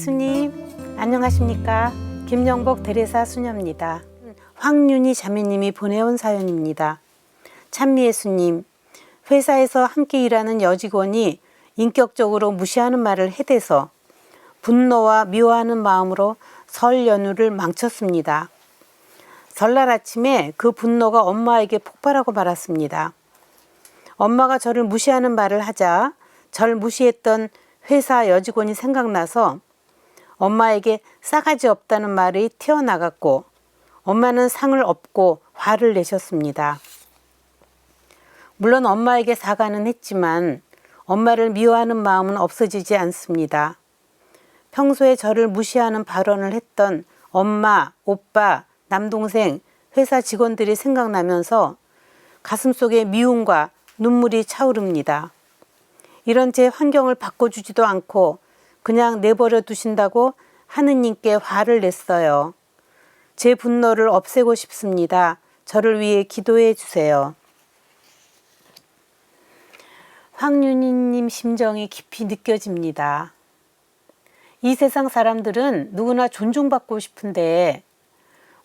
예수님, 안녕하십니까? 김영복 대리사 수녀입니다. 황윤희 자매님이 보내온 사연입니다. 찬미 예수님, 회사에서 함께 일하는 여직원이 인격적으로 무시하는 말을 해대서 분노와 미워하는 마음으로 설 연휴를 망쳤습니다. 설날 아침에 그 분노가 엄마에게 폭발하고 말았습니다. 엄마가 저를 무시하는 말을 하자 저를 무시했던 회사 여직원이 생각나서 엄마에게 싸가지 없다는 말이 튀어나갔고 엄마는 상을 업고 화를 내셨습니다. 물론 엄마에게 사과는 했지만 엄마를 미워하는 마음은 없어지지 않습니다. 평소에 저를 무시하는 발언을 했던 엄마, 오빠, 남동생, 회사 직원들이 생각나면서 가슴속에 미움과 눈물이 차오릅니다. 이런 제 환경을 바꿔주지도 않고 그냥 내버려 두신다고 하느님께 화를 냈어요. 제 분노를 없애고 싶습니다. 저를 위해 기도해 주세요. 황윤희님 심정이 깊이 느껴집니다. 이 세상 사람들은 누구나 존중받고 싶은데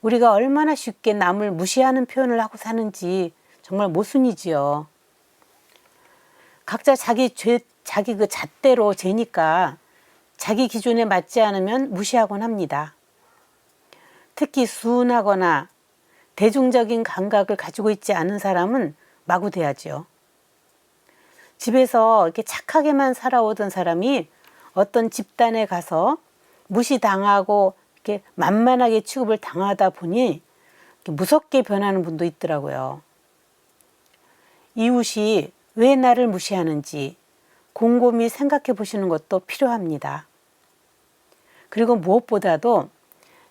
우리가 얼마나 쉽게 남을 무시하는 표현을 하고 사는지 정말 모순이지요. 각자 자기 그 잣대로 재니까 자기 기준에 맞지 않으면 무시하곤 합니다. 특히 순하거나 대중적인 감각을 가지고 있지 않은 사람은 마구 대하죠. 집에서 이렇게 착하게만 살아오던 사람이 어떤 집단에 가서 무시당하고 이렇게 만만하게 취급을 당하다 보니 무섭게 변하는 분도 있더라고요. 이웃이 왜 나를 무시하는지 곰곰이 생각해 보시는 것도 필요합니다. 그리고 무엇보다도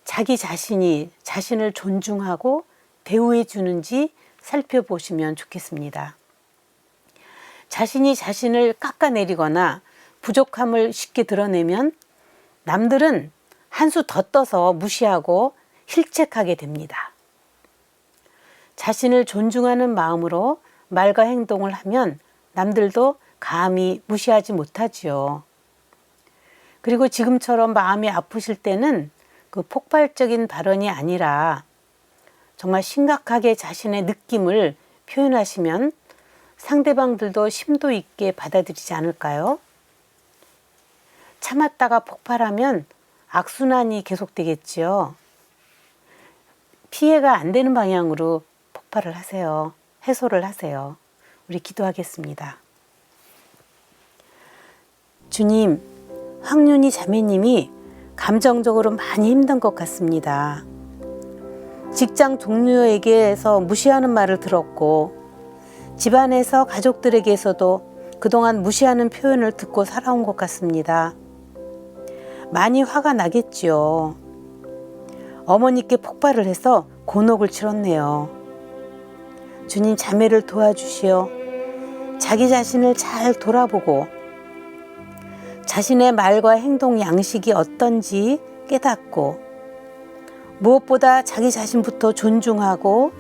자기 자신이 자신을 존중하고 대우해 주는지 살펴보시면 좋겠습니다. 자신이 자신을 깎아내리거나 부족함을 쉽게 드러내면 남들은 한 수 더 떠서 무시하고 실책하게 됩니다. 자신을 존중하는 마음으로 말과 행동을 하면 남들도 감히 무시하지 못하지요. 그리고 지금처럼 마음이 아프실 때는 그 폭발적인 발언이 아니라 정말 심각하게 자신의 느낌을 표현하시면 상대방들도 심도 있게 받아들이지 않을까요? 참았다가 폭발하면 악순환이 계속되겠지요. 피해가 안 되는 방향으로 폭발을 하세요. 해소를 하세요. 우리 기도하겠습니다. 주님, 황윤희 자매님이 감정적으로 많이 힘든 것 같습니다. 직장 동료에게서 무시하는 말을 들었고 집안에서 가족들에게서도 그동안 무시하는 표현을 듣고 살아온 것 같습니다. 많이 화가 나겠지요. 어머니께 폭발을 해서 곤혹을 치렀네요. 주님, 자매를 도와주시어 자기 자신을 잘 돌아보고 자신의 말과 행동 양식이 어떤지 깨닫고 무엇보다 자기 자신부터 존중하고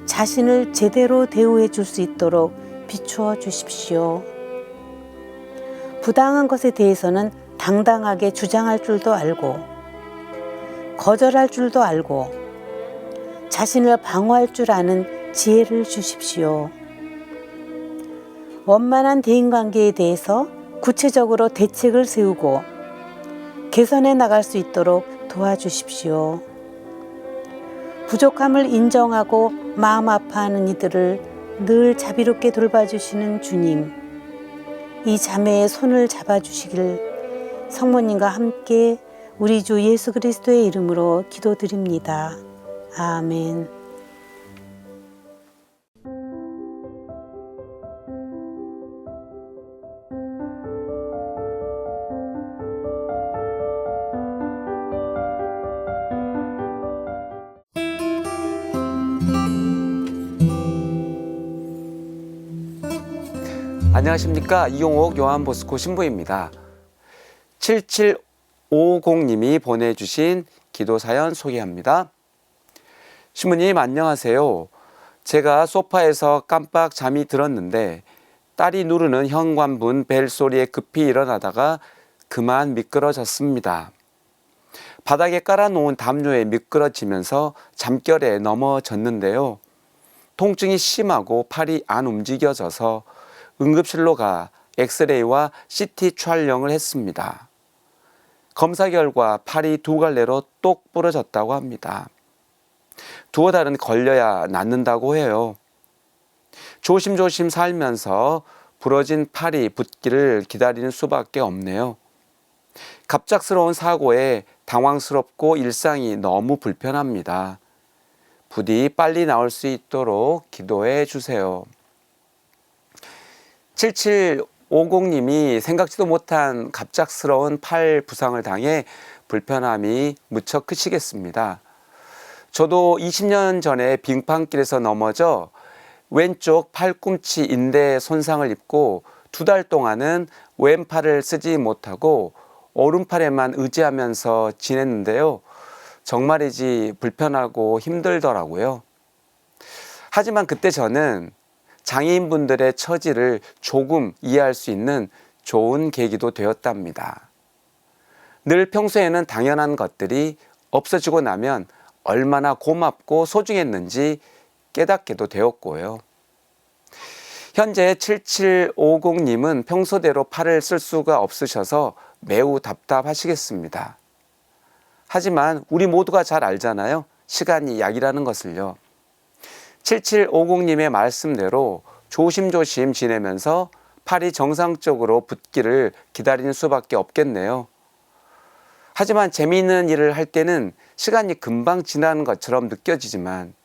자신을 제대로 대우해 줄 수 있도록 비추어 주십시오. 부당한 것에 대해서는 당당하게 주장할 줄도 알고 거절할 줄도 알고 자신을 방어할 줄 아는 지혜를 주십시오. 원만한 대인관계에 대해서 구체적으로 대책을 세우고 개선해 나갈 수 있도록 도와주십시오. 부족함을 인정하고 마음 아파하는 이들을 늘 자비롭게 돌봐주시는 주님, 이 자매의 손을 잡아주시길 성모님과 함께 우리 주 예수 그리스도의 이름으로 기도드립니다. 아멘. 안녕하십니까. 이용옥 요한보스코 신부입니다. 7750님이 보내주신 기도사연 소개합니다. 신부님 안녕하세요. 제가 소파에서 깜빡 잠이 들었는데 딸이 누르는 현관문 벨 소리에 급히 일어나다가 그만 미끄러졌습니다. 바닥에 깔아놓은 담요에 미끄러지면서 잠결에 넘어졌는데요. 통증이 심하고 팔이 안 움직여져서 응급실로 가 엑스레이와 CT 촬영을 했습니다. 검사 결과 팔이 두 갈래로 똑 부러졌다고 합니다. 두어 달은 걸려야 낫는다고 해요. 조심조심 살면서 부러진 팔이 붓기를 기다리는 수밖에 없네요. 갑작스러운 사고에 당황스럽고 일상이 너무 불편합니다. 부디 빨리 나올 수 있도록 기도해 주세요. 7750님이 생각지도 못한 갑작스러운 팔 부상을 당해 불편함이 무척 크시겠습니다. 저도 20년 전에 빙판길에서 넘어져 왼쪽 팔꿈치 인대 손상을 입고 2달 동안은 왼팔을 쓰지 못하고 오른팔에만 의지하면서 지냈는데요. 정말이지 불편하고 힘들더라고요. 하지만 그때 저는 장애인분들의 처지를 조금 이해할 수 있는 좋은 계기도 되었답니다. 늘 평소에는 당연한 것들이 없어지고 나면 얼마나 고맙고 소중했는지 깨닫게도 되었고요. 현재 7750님은 평소대로 팔을 쓸 수가 없으셔서 매우 답답하시겠습니다. 하지만 우리 모두가 잘 알잖아요. 시간이 약이라는 것을요. 7750님의 말씀대로 조심조심 지내면서 팔이 정상적으로 붓기를 기다리는 수밖에 없겠네요. 하지만 재미있는 일을 할 때는 시간이 금방 지나는 것처럼 느껴지지만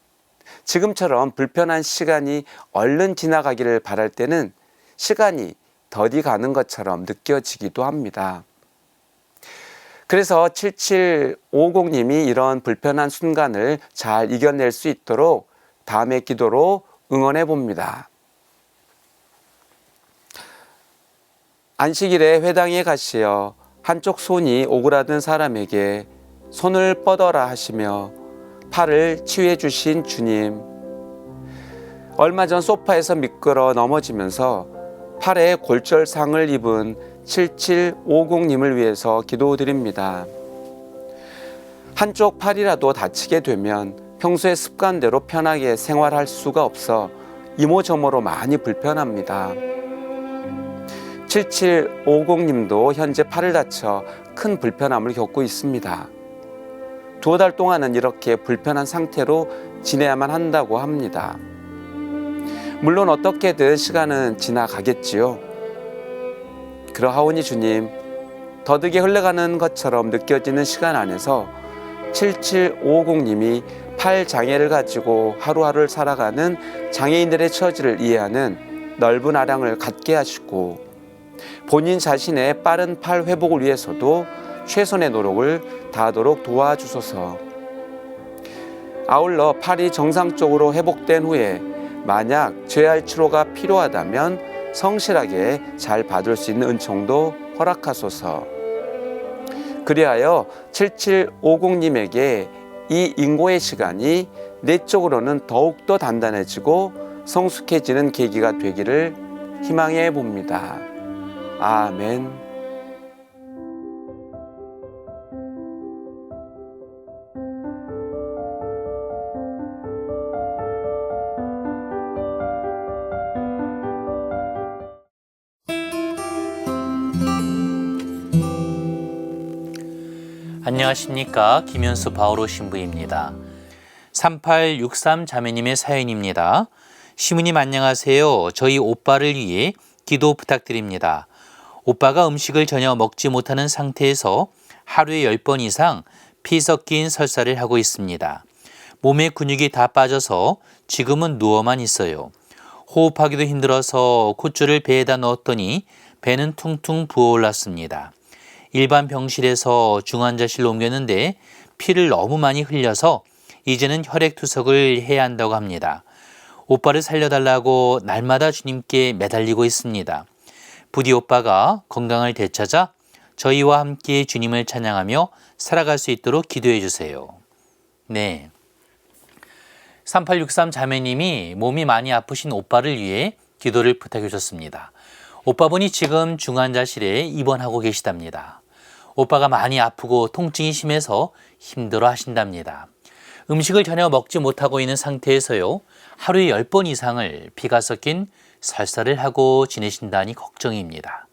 지금처럼 불편한 시간이 얼른 지나가기를 바랄 때는 시간이 더디 가는 것처럼 느껴지기도 합니다. 그래서 7750님이 이런 불편한 순간을 잘 이겨낼 수 있도록 다음의 기도로 응원해 봅니다. 안식일에 회당에 가시어 한쪽 손이 오그라든 사람에게 손을 뻗어라 하시며 팔을 치유해 주신 주님, 얼마 전 소파에서 미끄러 넘어지면서 팔에 골절상을 입은 7750님을 위해서 기도드립니다. 한쪽 팔이라도 다치게 되면 평소의 습관대로 편하게 생활할 수가 없어 이모저모로 많이 불편합니다. 7750님도 현재 팔을 다쳐 큰 불편함을 겪고 있습니다. 2달 동안은 이렇게 불편한 상태로 지내야만 한다고 합니다. 물론 어떻게든 시간은 지나가겠지요. 그러하오니 주님, 더디게 흘러가는 것처럼 느껴지는 시간 안에서 7750님이 팔 장애를 가지고 하루하루를 살아가는 장애인들의 처지를 이해하는 넓은 아량을 갖게 하시고 본인 자신의 빠른 팔 회복을 위해서도 최선의 노력을 다하도록 도와주소서. 아울러 팔이 정상적으로 회복된 후에 만약 재활 치료가 필요하다면 성실하게 잘 받을 수 있는 은총도 허락하소서. 그리하여 7750님에게 이 인고의 시간이 내적으로는 더욱더 단단해지고 성숙해지는 계기가 되기를 희망해 봅니다. 아멘. 안녕하십니까. 김현수 바오로 신부입니다. 3863 자매님의 사연입니다. 시무님 안녕하세요. 저희 오빠를 위해 기도 부탁드립니다. 오빠가 음식을 전혀 먹지 못하는 상태에서 하루에 10번 이상 피 섞인 설사를 하고 있습니다. 몸에 근육이 다 빠져서 지금은 누워만 있어요. 호흡하기도 힘들어서 콧줄을 배에다 넣었더니 배는 퉁퉁 부어올랐습니다. 일반 병실에서 중환자실로 옮겼는데 피를 너무 많이 흘려서 이제는 혈액투석을 해야 한다고 합니다. 오빠를 살려달라고 날마다 주님께 매달리고 있습니다. 부디 오빠가 건강을 되찾아 저희와 함께 주님을 찬양하며 살아갈 수 있도록 기도해 주세요. 네, 3863 자매님이 몸이 많이 아프신 오빠를 위해 기도를 부탁해 주셨습니다. 오빠분이 지금 중환자실에 입원하고 계시답니다. 오빠가 많이 아프고 통증이 심해서 힘들어 하신답니다. 음식을 전혀 먹지 못하고 있는 상태에서요. 하루에 10번 이상을 피가 섞인 설사를 하고 지내신다니 걱정입니다.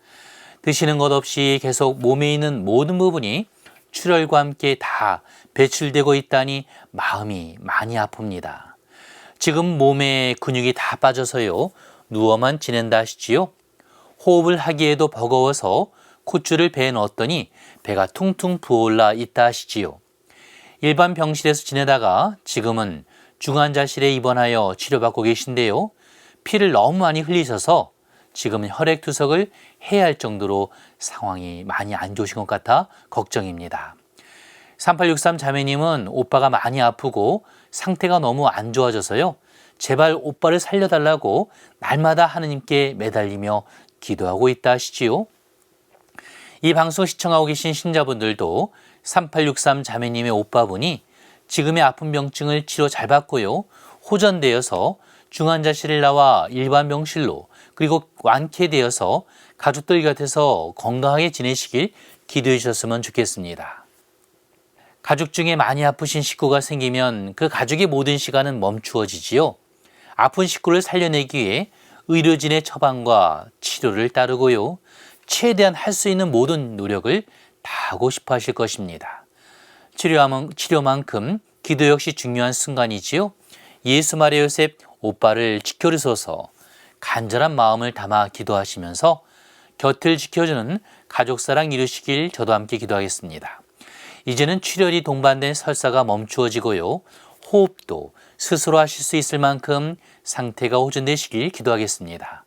드시는 것 없이 계속 몸에 있는 모든 부분이 출혈과 함께 다 배출되고 있다니 마음이 많이 아픕니다. 지금 몸에 근육이 다 빠져서요. 누워만 지낸다 하시지요. 호흡을 하기에도 버거워서 콧줄을 배에 넣었더니 배가 퉁퉁 부어올라 있다 하시지요. 일반 병실에서 지내다가 지금은 중환자실에 입원하여 치료받고 계신데요. 피를 너무 많이 흘리셔서 지금은 혈액투석을 해야 할 정도로 상황이 많이 안 좋으신 것 같아 걱정입니다. 3863 자매님은 오빠가 많이 아프고 상태가 너무 안 좋아져서요. 제발 오빠를 살려달라고 날마다 하느님께 매달리며 기도하고 있다 하시지요. 이 방송 시청하고 계신 신자분들도 3863 자매님의 오빠분이 지금의 아픈 병증을 치료 잘 받고요. 호전되어서 중환자실을 나와 일반 병실로 그리고 완쾌되어서 가족들 곁에서 건강하게 지내시길 기도해 주셨으면 좋겠습니다. 가족 중에 많이 아프신 식구가 생기면 그 가족의 모든 시간은 멈추어지지요. 아픈 식구를 살려내기 위해 의료진의 처방과 치료를 따르고요. 최대한 할 수 있는 모든 노력을 다하고 싶어 하실 것입니다. 치료만큼 기도 역시 중요한 순간이지요. 예수 마리아 요셉 오빠를 지켜주소서 간절한 마음을 담아 기도하시면서 곁을 지켜주는 가족사랑 이루시길 저도 함께 기도하겠습니다. 이제는 출혈이 동반된 설사가 멈추어지고요. 호흡도 스스로 하실 수 있을 만큼 상태가 호전되시길 기도하겠습니다.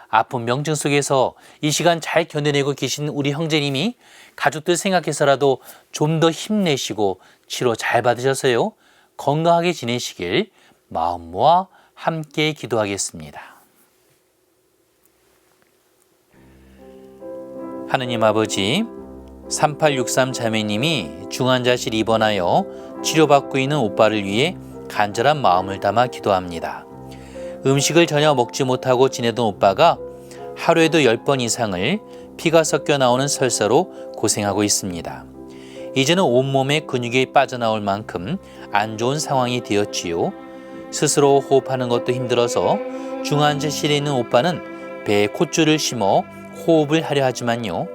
아픈 병증 속에서 이 시간 잘 견뎌내고 계신 우리 형제님이 가족들 생각해서라도 좀 더 힘내시고 치료 잘 받으셔서요. 건강하게 지내시길 마음 모아 함께 기도하겠습니다. 하느님 아버지, 3863 자매님이 중환자실 입원하여 치료받고 있는 오빠를 위해 간절한 마음을 담아 기도합니다. 음식을 전혀 먹지 못하고 지내던 오빠가 하루에도 10번 이상을 피가 섞여 나오는 설사로 고생하고 있습니다. 이제는 온몸에 근육이 빠져나올 만큼 안 좋은 상황이 되었지요. 스스로 호흡하는 것도 힘들어서 중환자실에 있는 오빠는 배에 콧줄을 심어 호흡을 하려 하지만요.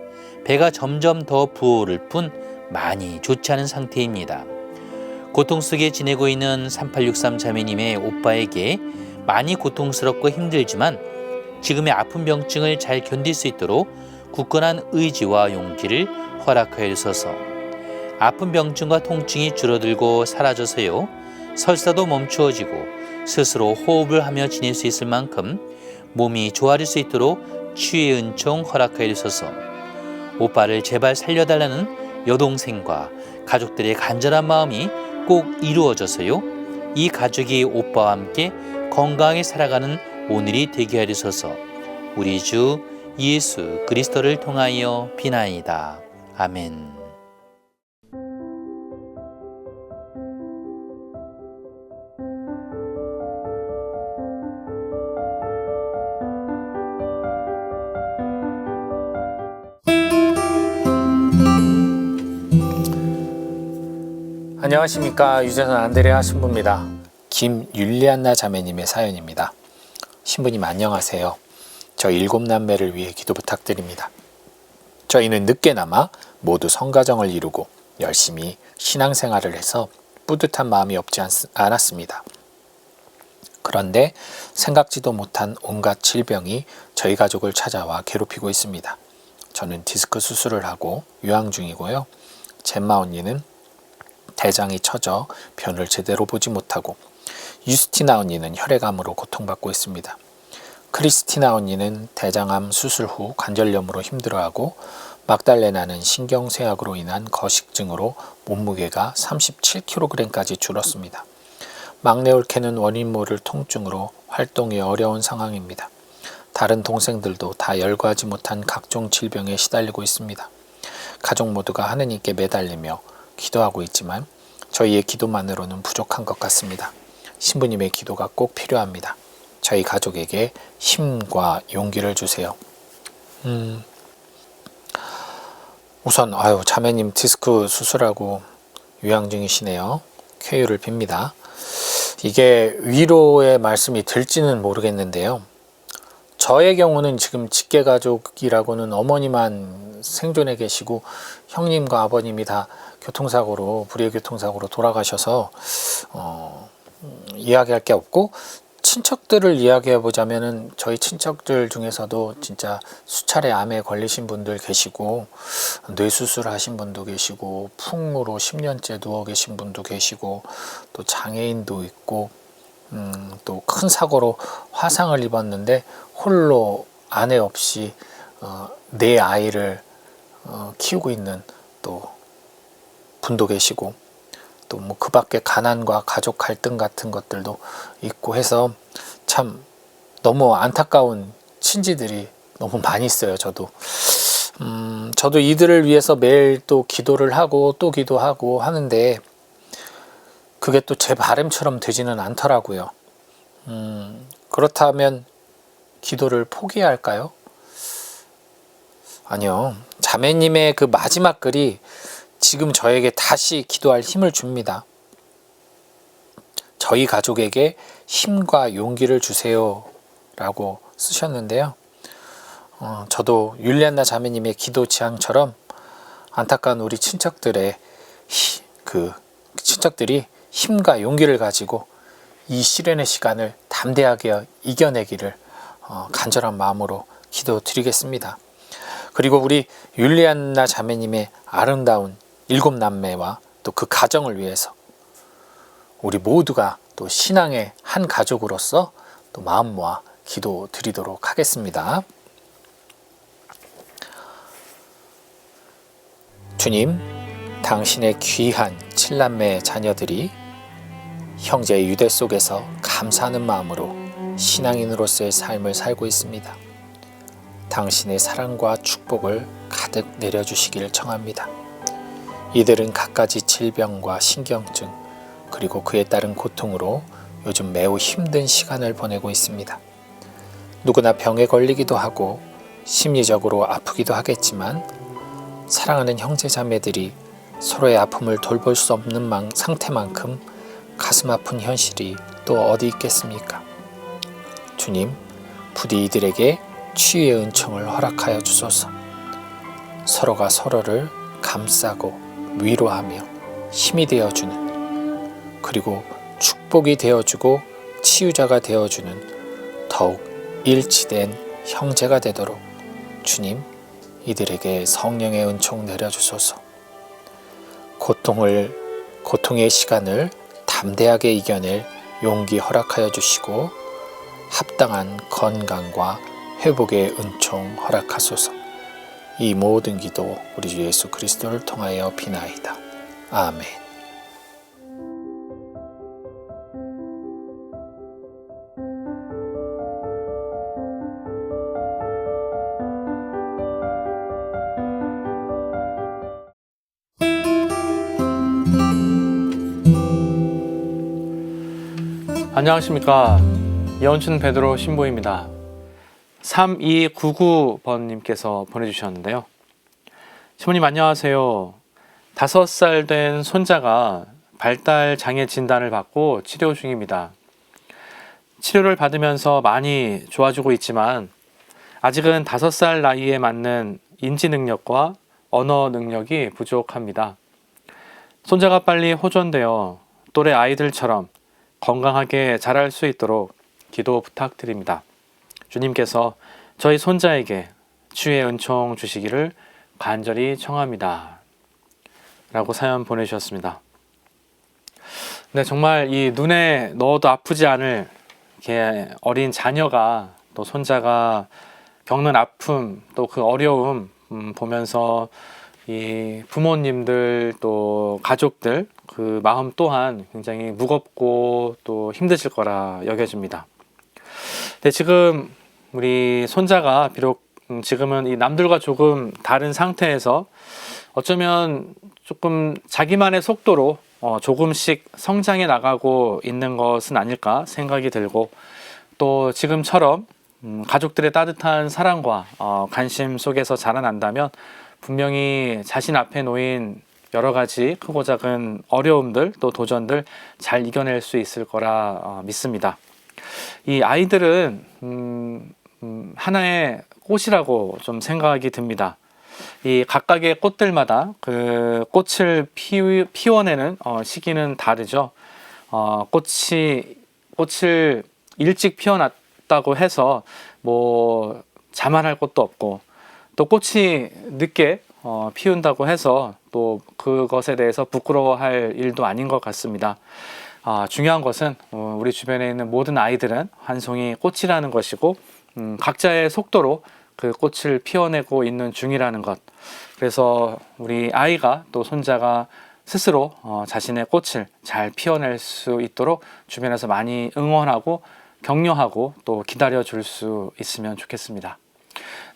배가 점점 더 부어오를 뿐 많이 좋지 않은 상태입니다. 고통 속에 지내고 있는 3863 자매님의 오빠에게 많이 고통스럽고 힘들지만 지금의 아픈 병증을 잘 견딜 수 있도록 굳건한 의지와 용기를 허락하여 주소서. 아픈 병증과 통증이 줄어들고 사라져서요. 설사도 멈추어지고 스스로 호흡을 하며 지낼 수 있을 만큼 몸이 좋아질 수 있도록 치유의 은총 허락하여 주소서. 오빠를 제발 살려달라는 여동생과 가족들의 간절한 마음이 꼭 이루어져서요. 이 가족이 오빠와 함께 건강하게 살아가는 오늘이 되게 하소서. 우리 주 예수 그리스도를 통하여 비나이다. 아멘. 안녕하십니까. 유재선 안드레아 신부입니다. 김율리안나 자매님의 사연입니다. 신부님 안녕하세요. 저 7남매를 위해 기도 부탁드립니다. 저희는 늦게나마 모두 성가정을 이루고 열심히 신앙생활을 해서 뿌듯한 마음이 없지 않았습니다. 그런데 생각지도 못한 온갖 질병이 저희 가족을 찾아와 괴롭히고 있습니다. 저는 디스크 수술을 하고 유황 중이고요. 젬마 언니는 대장이 처져 변을 제대로 보지 못하고, 유스티나 언니는 혈액암으로 고통받고 있습니다. 크리스티나 언니는 대장암 수술 후 관절염으로 힘들어하고, 막달레나는 신경쇠약으로 인한 거식증으로 몸무게가 37kg까지 줄었습니다. 막내 올케는 원인 모를 통증으로 활동이 어려운 상황입니다. 다른 동생들도 다 열거하지 못한 각종 질병에 시달리고 있습니다. 가족 모두가 하느님께 매달리며 기도하고 있지만 저희의 기도만으로는 부족한 것 같습니다. 신부님의 기도가 꼭 필요합니다. 저희 가족에게 힘과 용기를 주세요. 우선 자매님 디스크 수술하고 요양 중이시네요. 쾌유를 빕니다. 이게 위로의 말씀이 될지는 모르겠는데요. 저의 경우는 지금 직계가족이라고는 어머니만 생존해 계시고 형님과 아버님이 다 불의의 교통사고로 돌아가셔서 이야기할 게 없고, 친척들을 이야기해 보자면은 저희 친척들 중에서도 진짜 수차례 암에 걸리신 분들 계시고, 뇌수술 하신 분도 계시고, 풍으로 10년째 누워 계신 분도 계시고, 또 장애인도 있고, 또 큰 사고로 화상을 입었는데 홀로 아내 없이 네 아이를 키우고 있는 또 분도 계시고, 또 뭐 그 밖에 가난과 가족 갈등 같은 것들도 있고 해서 참 너무 안타까운 친지들이 너무 많이 있어요. 저도 이들을 위해서 매일 또 기도를 하고 또 기도하고 하는데, 그게 또 제 바람처럼 되지는 않더라고요. 그렇다면 기도를 포기해야 할까요? 아니요. 자매님의 그 마지막 글이 지금 저에게 다시 기도할 힘을 줍니다. 저희 가족에게 힘과 용기를 주세요 라고 쓰셨는데요. 저도 율리안나 자매님의 기도 지향처럼 안타까운 우리 친척들이 힘과 용기를 가지고 이 시련의 시간을 담대하게 이겨내기를 간절한 마음으로 기도드리겠습니다. 그리고 우리 율리안나 자매님의 아름다운 7남매와 또 그 가정을 위해서 우리 모두가 또 신앙의 한 가족으로서 또 마음 모아 기도드리도록 하겠습니다. 주님, 당신의 귀한 7남매 자녀들이 형제의 유대 속에서 감사하는 마음으로 신앙인으로서의 삶을 살고 있습니다. 당신의 사랑과 축복을 가득 내려주시기를 청합니다. 이들은 갖가지 질병과 신경증, 그리고 그에 따른 고통으로 요즘 매우 힘든 시간을 보내고 있습니다. 누구나 병에 걸리기도 하고 심리적으로 아프기도 하겠지만, 사랑하는 형제자매들이 서로의 아픔을 돌볼 수 없는 상태만큼 가슴 아픈 현실이 또 어디 있겠습니까? 주님, 부디 이들에게 치유의 은총을 허락하여 주소서. 서로가 서로를 감싸고 위로하며 힘이 되어주는, 그리고 축복이 되어주고 치유자가 되어주는 더욱 일치된 형제가 되도록 주님, 이들에게 성령의 은총 내려주소서. 고통의 시간을 담대하게 이겨낼 용기 허락하여 주시고, 합당한 건강과 회복의 은총 허락하소서. 이 모든 기도 우리 주 예수 그리스도를 통하여 비나이다. 아멘. 안녕하십니까. 예언춘 베드로 신부입니다. 3299번님께서 보내주셨는데요. 신부님 안녕하세요. 5살 된 손자가 발달 장애 진단을 받고 치료 중입니다. 치료를 받으면서 많이 좋아지고 있지만 아직은 5살 나이에 맞는 인지 능력과 언어 능력이 부족합니다. 손자가 빨리 호전되어 또래 아이들처럼 건강하게 자랄 수 있도록 기도 부탁드립니다. 주님께서 저희 손자에게 치유의 은총 주시기를 간절히 청합니다. 라고 사연 보내주셨습니다. 네, 정말 이 눈에 넣어도 아프지 않을 이렇게 어린 자녀가, 또 손자가 겪는 아픔, 또 그 어려움 보면서 이 부모님들 또 가족들 그 마음 또한 굉장히 무겁고 또 힘드실 거라 여겨집니다. 네, 지금 우리 손자가 비록 지금은 이 남들과 조금 다른 상태에서 어쩌면 조금 자기만의 속도로 조금씩 성장해 나가고 있는 것은 아닐까 생각이 들고, 또 지금처럼 가족들의 따뜻한 사랑과 관심 속에서 자라난다면 분명히 자신 앞에 놓인 여러 가지 크고 작은 어려움들 또 도전들 잘 이겨낼 수 있을 거라 믿습니다. 이 아이들은 하나의 꽃이라고 좀 생각이 듭니다. 이 각각의 꽃들마다 그 꽃을 피워내는 시기는 다르죠. 꽃을 일찍 피워놨다고 해서 뭐 자만할 것도 없고, 또 꽃이 늦게 피운다고 해서 또 그것에 대해서 부끄러워할 일도 아닌 것 같습니다. 중요한 것은 우리 주변에 있는 모든 아이들은 한 송이 꽃이라는 것이고, 각자의 속도로 그 꽃을 피워내고 있는 중이라는 것. 그래서 우리 아이가 또 손자가 스스로 자신의 꽃을 잘 피워낼 수 있도록 주변에서 많이 응원하고 격려하고 또 기다려 줄 수 있으면 좋겠습니다.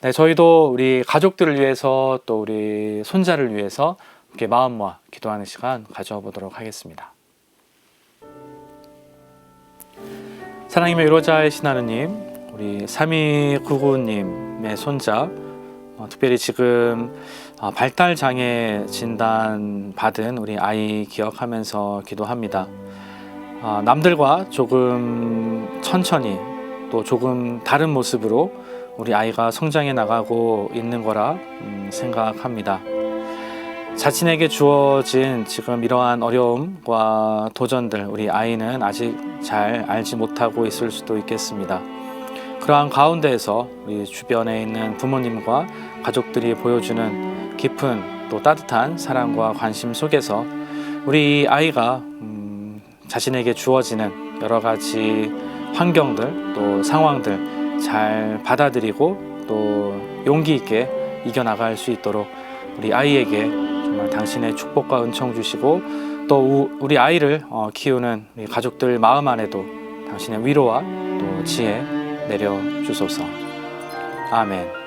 네, 저희도 우리 가족들을 위해서 또 우리 손자를 위해서 이렇게 마음 모아 기도하는 시간 가져보도록 하겠습니다. 사랑님의 유로자이신 하느님, 우리 3299님의 손자, 특별히 지금 발달 장애 진단 받은 우리 아이 기억하면서 기도합니다. 남들과 조금 천천히 또 조금 다른 모습으로 우리 아이가 성장해 나가고 있는 거라 생각합니다. 자신에게 주어진 지금 이러한 어려움과 도전들, 우리 아이는 아직 잘 알지 못하고 있을 수도 있겠습니다. 그러한 가운데에서 우리 주변에 있는 부모님과 가족들이 보여주는 깊은 또 따뜻한 사랑과 관심 속에서 우리 아이가 자신에게 주어지는 여러 가지 환경들 또 상황들 잘 받아들이고 또 용기 있게 이겨나갈 수 있도록 우리 아이에게 정말 당신의 축복과 은총 주시고, 또 우리 아이를 키우는 우리 가족들 마음 안에도 당신의 위로와 또 지혜 내려 주소서. 아멘.